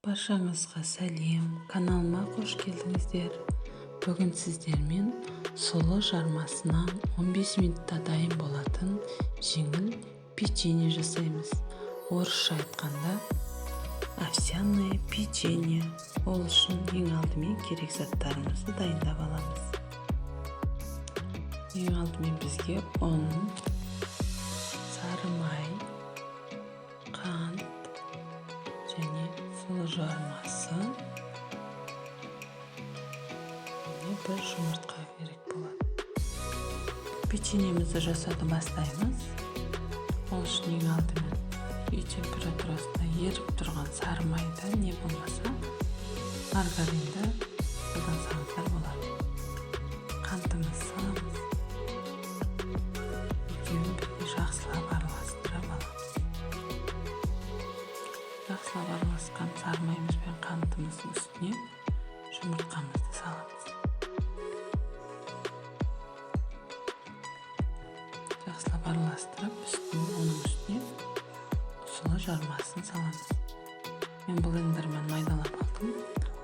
Баршаңызға сәлем, каналыма қош келдіңіздер. Бүгін сіздермен сұлы жармасынан 15 минутта дайын болатын жеңіл печенье жасаймыз. Орысша айтқанда овсяное печенье. Ол үшін ең алдымен керек заттарымызды дайындап аламыз. Ең алдымен бізге ұн, сары май, қант және сұлы жармасы және бір жұмыртқа керек болады. Печеньемізді жасауды бастаймыз. Ол үшін ең алдымен үй температурасында еріп тұрған сары майды не болмаса маргаринді қолдансаңыздар болады. Қантымызды саламыз. Екеуін бірге жақсылап араластырып аламыз. Жақсылап араласқан сары майымыз бен қантымыздың үстіне жұмыртқамызды саламыз. Жақсылап араластырып, оның үстіне сұлы жармасын саламыз. Мен блендермен майдалап алдым.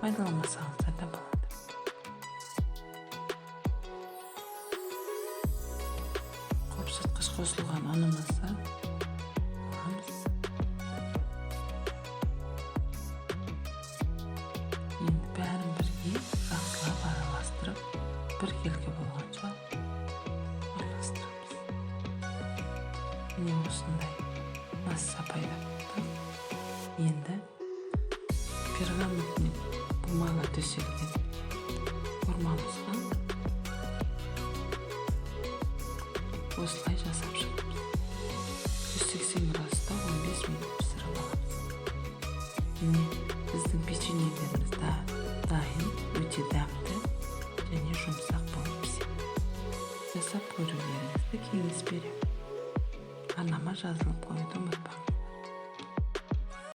Майдаламасаңыздар да болады. Қопсытқыш қосылған ұнымызды аламыз. Енді бәрін бірге жақсылап араластырып, біркелкі болғанша араластырамыз. Міне осындай масса пайда болды. Енді пергаментный бумага төселген формамызға осылай жасап шығамыз. 180 градуста 15 минут пісіріп аламыз. Міне біздің печеньелеріміз дайын, өте дәмді және жұмсақ болып піседі. Жасап көрулеріңізді кеңес беремін. Арнама жазылып қоюды ұмытпаңыз.